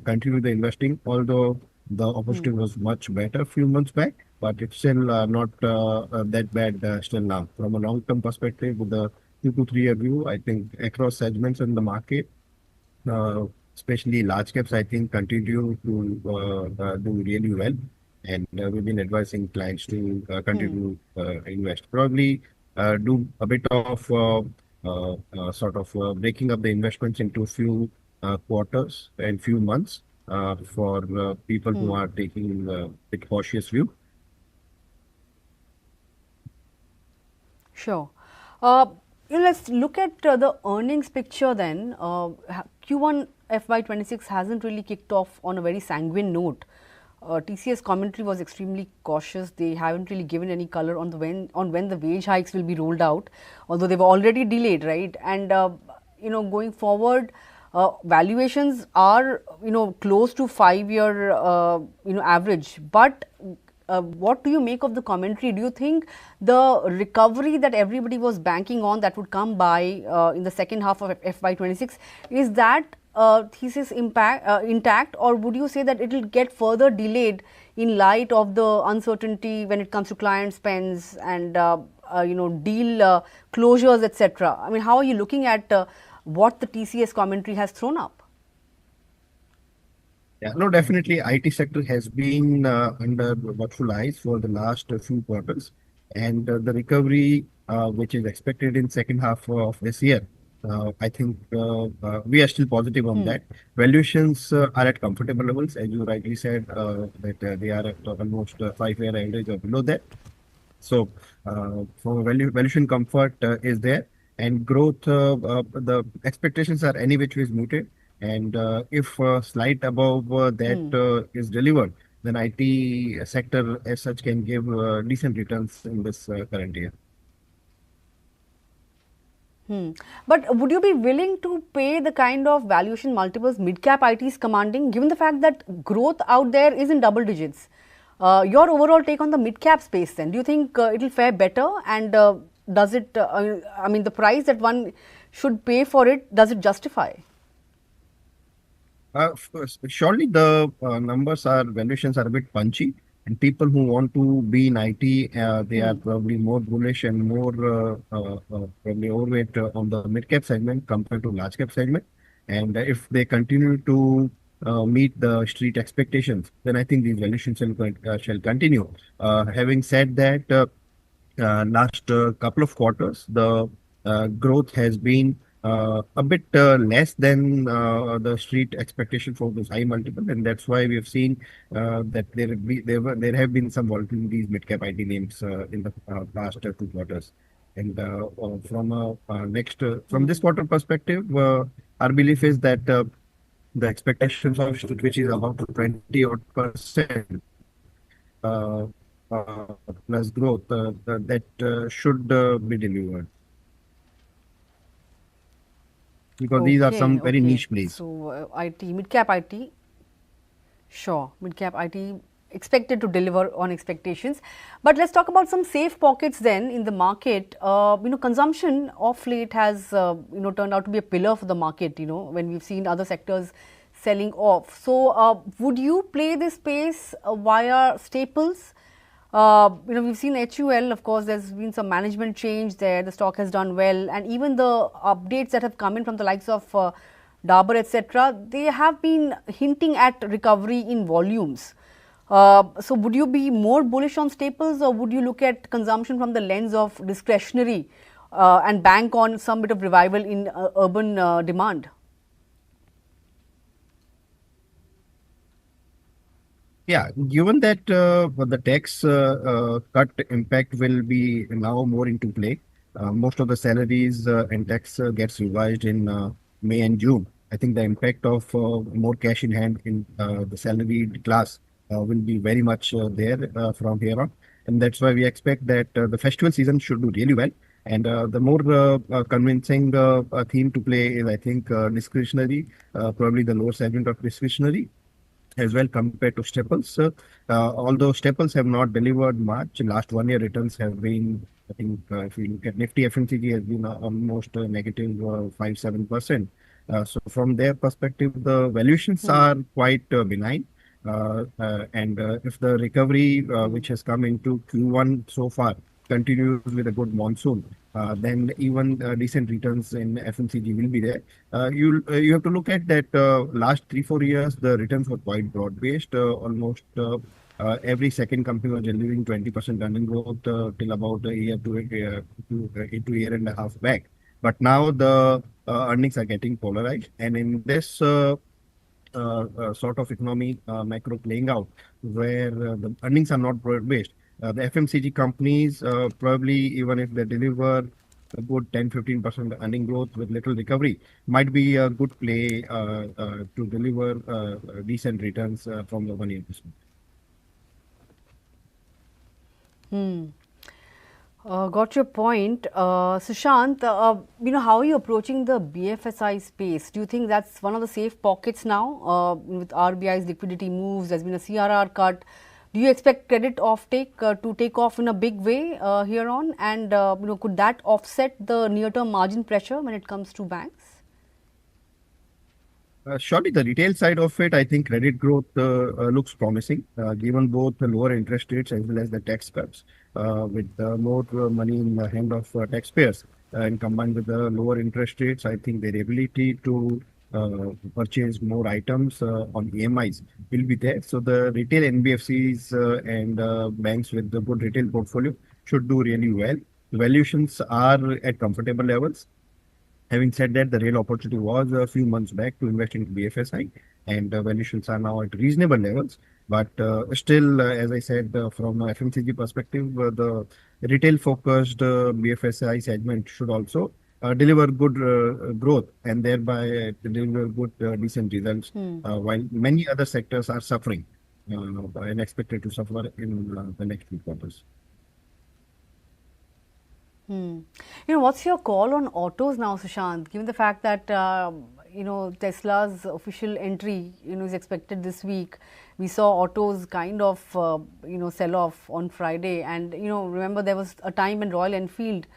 continue the investing, although the opportunity was much better a few months back, but it's still not that bad still now. From a long-term perspective, with the 2 to 3 year view, I think across segments in the market, uh, especially large caps, I think continue to do really well. And we've been advising clients to continue to invest. Probably do a bit of sort of breaking up the investments into few quarters and few months for people who are taking a bit cautious view. Sure. Let's look at the earnings picture then. Q1 FY26 hasn't really kicked off on a very sanguine note. TCS commentary was extremely cautious. They haven't really given any color on when the wage hikes will be rolled out, although they've already delayed, right? And going forward, valuations are close to 5 year average, but what do you make of the commentary? Do you think the recovery that everybody was banking on that would come by in the second half of FY26, is that thesis intact, or would you say that it will get further delayed in light of the uncertainty when it comes to client spends and deal closures, etc.? I mean, how are you looking at what the TCS commentary has thrown up? Yeah, no, definitely. IT sector has been under watchful eyes for the last few quarters, and the recovery, which is expected in second half of this year, I think we are still positive on that. Valuations are at comfortable levels, as you rightly said, that they are at almost 5 year average or below that. So, from a valuation comfort is there, and growth, the expectations are any which ways muted. And if slight above that is delivered, then IT sector as such can give decent returns in this current year. But would you be willing to pay the kind of valuation multiples mid-cap IT is commanding, given the fact that growth out there is in double digits? Your overall take on the mid-cap space then, do you think it will fare better, and does it, I mean, the price that one should pay for it, does it justify? Surely the valuations are a bit punchy, and people who want to be in IT, they are probably more bullish and more probably overweight on the mid cap segment compared to large cap segment. And if they continue to meet the street expectations, then I think these valuations shall continue. Having said that, last couple of quarters, the growth has been a bit less than the street expectation for this high multiple, and that's why we have seen that there have been some volatility in these mid-cap IT names in the past 2 quarters. And from this quarter perspective, our belief is that the expectations of street, which is about 20 odd percent uh, plus growth, that should be delivered, because these are some very niche plays. So IT, mid-cap IT, sure, mid-cap IT expected to deliver on expectations. But let's talk about some safe pockets then in the market. Consumption of late has turned out to be a pillar for the market. When we've seen other sectors selling off. So, would you play this space via staples? We've seen HUL, of course, there's been some management change there. The stock has done well, and even the updates that have come in from the likes of Dabur, etc., they have been hinting at recovery in volumes. So, would you be more bullish on staples, or would you look at consumption from the lens of discretionary and bank on some bit of revival in urban demand? Yeah, given that the tax cut impact will be now more into play, most of the salaries and tax gets revised in May and June. I think the impact of more cash in hand in the salaried class will be very much there from here on. And that's why we expect that the festival season should do really well. And the more convincing theme to play is, I think, discretionary, probably the lower segment of discretionary as well compared to staples. Although staples have not delivered much, last 1 year returns have been, I think, if you look at Nifty FMCG has been almost negative 5-7%. So from their perspective, the valuations are quite benign. And if the recovery which has come into Q1 so far continues with a good monsoon, then even decent returns in FMCG will be there. You have to look at that last 3-4 years, the returns were quite broad-based. Almost every second company was delivering 20% earning growth till about a year to year and a half back. But now the earnings are getting polarized, and in this sort of economy macro playing out, where the earnings are not broad-based, the FMCG companies probably, even if they deliver a good 10-15% earning growth with little recovery, might be a good play to deliver decent returns from the 1 year perspective. Got your point. Sushant, how are you approaching the BFSI space? Do you think that's one of the safe pockets now with RBI's liquidity moves? There's been a CRR cut. Do you expect credit offtake to take off in a big way here on? And could that offset the near-term margin pressure when it comes to banks? Surely the retail side of it, I think credit growth looks promising, given both the lower interest rates as well as the tax cuts, with more money in the hand of taxpayers, and combined with the lower interest rates, I think their ability to purchase more items on EMIs will be there. So the retail NBFCs and banks with the good retail portfolio should do really well. Valuations are at comfortable levels. Having said that, the real opportunity was a few months back to invest in BFSI, and valuations are now at reasonable levels. But still, as I said, from a FMCG perspective, the retail-focused BFSI segment should also deliver good growth and thereby deliver good, decent results, while many other sectors are suffering and expected to suffer in the next few quarters. What's your call on autos now, Sushant? Given the fact that Tesla's official entry is expected this week, we saw autos kind of sell off on Friday, and remember there was a time when Royal Enfield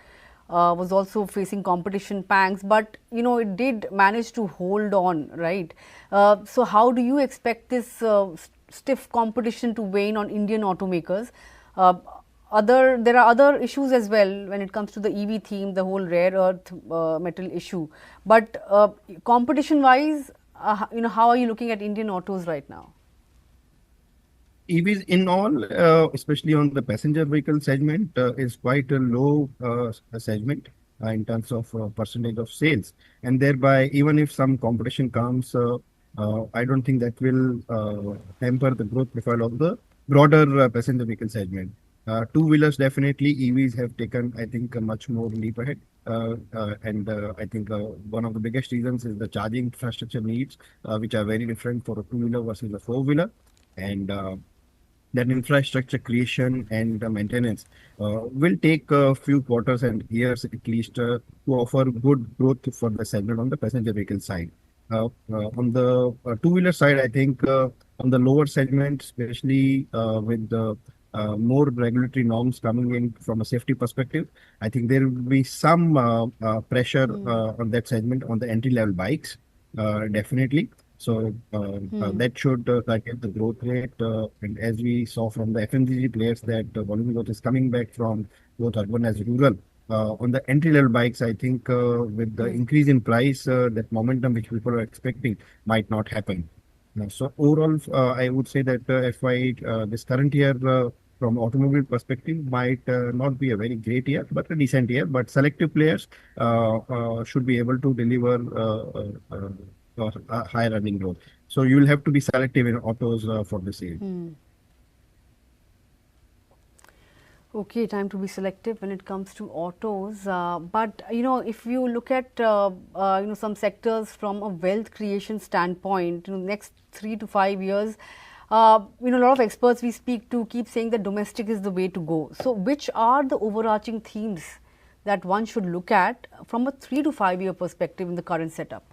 was also facing competition pangs, but it did manage to hold on, right? So how do you expect this stiff competition to wane on Indian automakers? There are other issues as well when it comes to the EV theme, the whole rare earth metal issue. But competition-wise, how are you looking at Indian autos right now? EVs in all, especially on the passenger vehicle segment, is quite a low segment in terms of percentage of sales. And thereby, even if some competition comes, I don't think that will hamper the growth profile of the broader passenger vehicle segment. Two-wheelers, definitely, EVs have taken, I think, a much more leap ahead. And I think one of the biggest reasons is the charging infrastructure needs, which are very different for a two-wheeler versus a four-wheeler. And that infrastructure creation and maintenance will take a few quarters and years at least to offer good growth for the segment on the passenger vehicle side. On the two-wheeler side, I think on the lower segment, especially with the more regulatory norms coming in from a safety perspective, I think there will be some pressure on that segment on the entry-level bikes, definitely. So that should target the growth rate. And as we saw from the FMCG players, that volume growth is coming back from both urban as rural. On the entry-level bikes, I think with the increase in price, that momentum which people are expecting might not happen. So overall, I would say that FY this current year from automobile perspective might not be a very great year, but a decent year. But selective players should be able to deliver a higher earning growth. So you will have to be selective in autos for this year. Okay, time to be selective when it comes to autos. But if you look at some sectors from a wealth creation standpoint, next 3 to 5 years, a lot of experts we speak to keep saying that domestic is the way to go. So, which are the overarching themes that one should look at from a 3 to 5 year perspective in the current setup?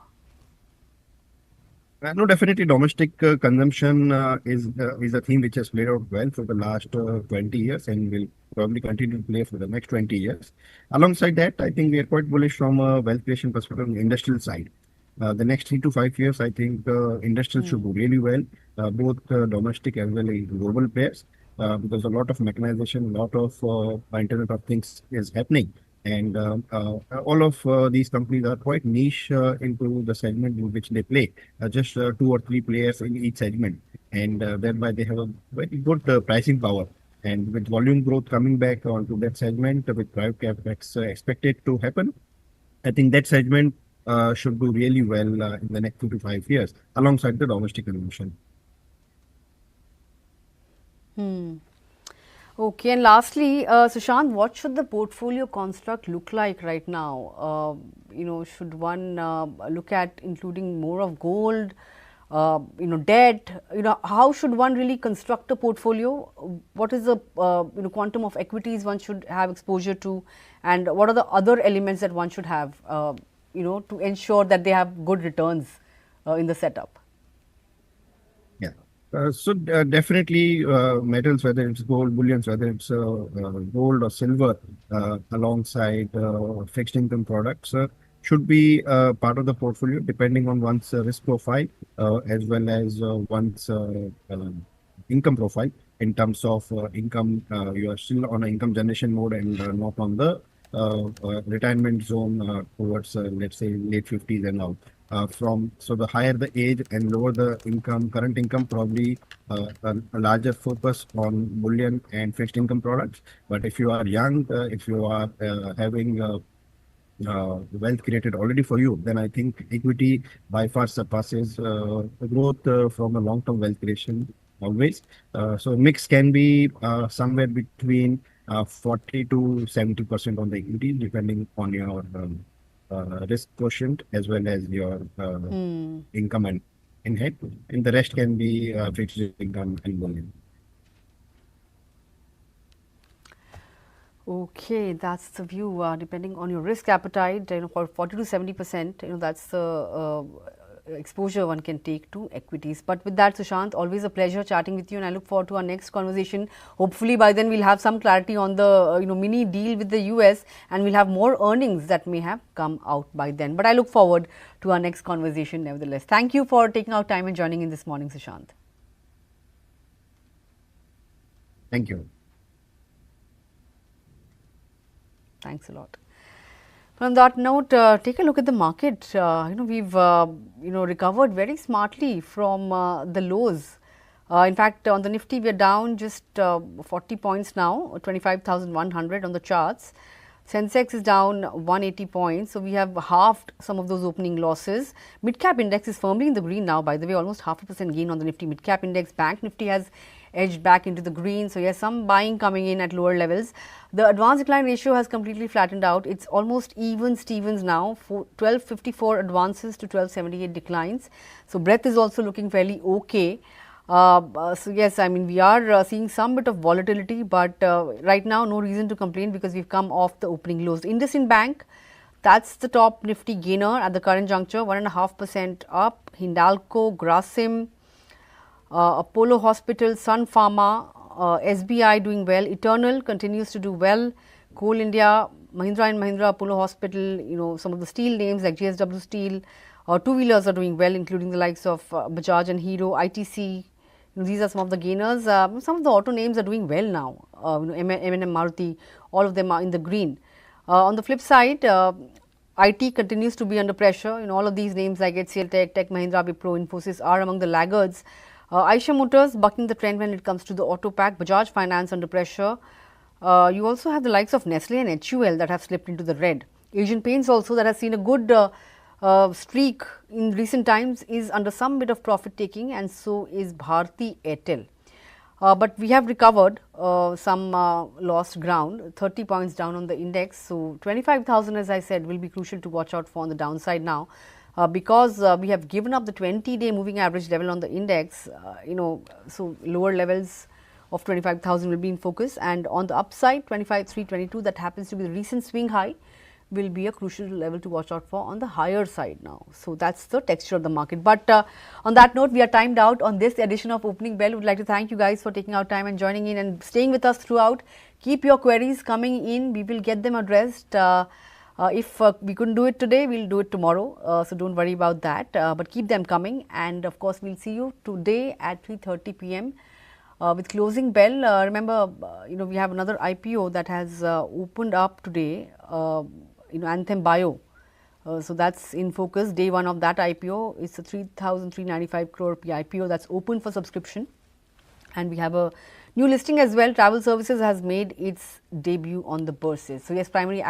No, definitely domestic consumption is a theme which has played out well for the last 20 years and will probably continue to play for the next 20 years. Alongside that, I think we are quite bullish from a wealth creation perspective on the industrial side. The next 3 to 5 years, I think industrial should do really well, both domestic as well as global players, because a lot of mechanization, a lot of Internet of Things is happening. And all of these companies are quite niche into the segment in which they play, just 2 or 3 players in each segment. And thereby they have a very good pricing power. And with volume growth coming back onto that segment, with private capex expected to happen, I think that segment should do really well in the next 2 to 5 years, alongside the domestic consumption. Okay, and lastly, Sushant, what should the portfolio construct look like right now? Should one look at including more of gold, debt? How should one really construct a portfolio? What is the quantum of equities one should have exposure to, and what are the other elements that one should have, to ensure that they have good returns in the setup? Yeah. So definitely metals, whether it's gold, bullions, whether it's gold or silver, alongside fixed income products, should be part of the portfolio depending on one's risk profile as well as one's income profile. In terms of income, you are still on an income generation mode and not on the retirement zone towards, let's say, late 50s and out. So the higher the age and lower the income, current income, probably a larger focus on bullion and fixed income products. But if you are young, if you are having wealth created already for you, then I think equity by far surpasses growth from a long-term wealth creation always. So mix can be somewhere between 40 to 70% on the equity, depending on your risk quotient as well as your income and in head, and the rest can be fixed income and bullion. Okay, that's the view. Depending on your risk appetite, for 40 to 70%, that's the exposure one can take to equities. But with that, Sushant, always a pleasure chatting with you, and I look forward to our next conversation. Hopefully by then we'll have some clarity on the mini deal with the US, and we'll have more earnings that may have come out by then. But I look forward to our next conversation nevertheless. Thank you for taking out time and joining in this morning, Sushant. Thank you. Thanks a lot. On that note, take a look at the market. We've recovered very smartly from the lows. In fact, on the Nifty, we are down just 40 points now, 25,100 on the charts. Sensex is down 180 points, so we have halved some of those opening losses. Mid-cap index is firmly in the green now, by the way, almost 0.5% gain on the Nifty mid-cap index. Bank Nifty has edged back into the green, so yes, some buying coming in at lower levels. The advance decline ratio has completely flattened out. It's almost even Stevens now, 1254 advances to 1278 declines. So breadth is also looking fairly okay. So yes, I mean, we are seeing some bit of volatility, but right now no reason to complain because we've come off the opening lows. IndusInd Bank That's the top Nifty gainer at the current juncture, 1.5% up. Hindalco, Grasim, Apollo Hospital, Sun Pharma, SBI doing well. Eternal continues to do well. Coal India, Mahindra and Mahindra, Apollo Hospital, some of the steel names like JSW Steel, two-wheelers are doing well, including the likes of Bajaj and Hero, ITC. These are some of the gainers. Some of the auto names are doing well now. M&M Maruti, all of them are in the green. On the flip side, IT continues to be under pressure. All of these names like HCL Tech, Tech Mahindra, Wipro, Infosys are among the laggards. Eicher Motors bucking the trend when it comes to the auto pack. Bajaj Finance under pressure. You also have the likes of Nestle and HUL that have slipped into the red. Asian Paints also, that has seen a good streak in recent times, is under some bit of profit taking, and so is Bharti Airtel. But we have recovered some lost ground, 30 points down on the index. So 25,000, as I said, will be crucial to watch out for on the downside now, because we have given up the 20-day moving average level on the index. So lower levels of 25,000 will be in focus, and on the upside 25,322, that happens to be the recent swing high, will be a crucial level to watch out for on the higher side now. So that's the texture of the market. But on that note, we are timed out on this edition of Opening Bell. We would like to thank you guys for taking our time and joining in and staying with us throughout. Keep your queries coming in. We will get them addressed. If we couldn't do it today, we'll do it tomorrow. So don't worry about that. But keep them coming. And of course, we'll see you today at 3:30 p.m. With closing bell. Remember, we have another IPO that has opened up today. Anthem Bio. So that's in focus. Day one of that IPO is a 3,395 crore IPO that's open for subscription. And we have a new listing as well. Travel Services has made its debut on the bourses. So yes, primary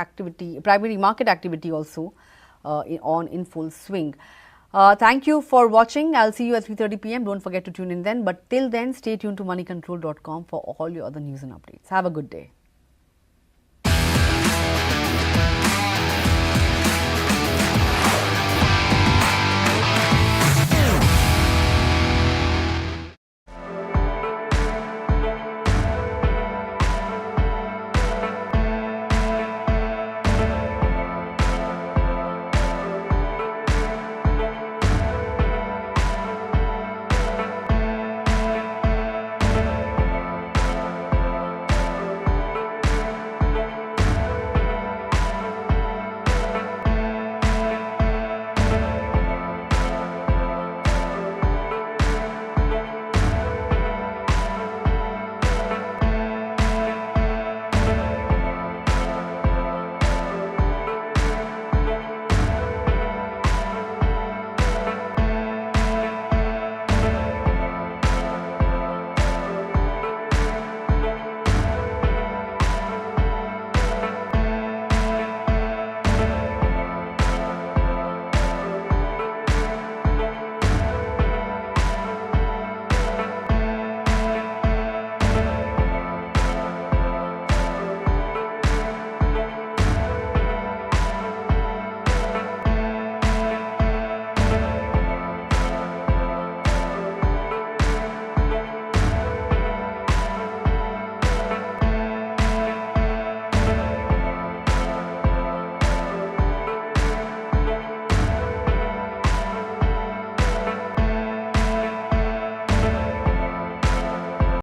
market activity also in full swing. Thank you for watching. I'll see you at 3:30 p.m. Don't forget to tune in then. But till then, stay tuned to moneycontrol.com for all your other news and updates. Have a good day.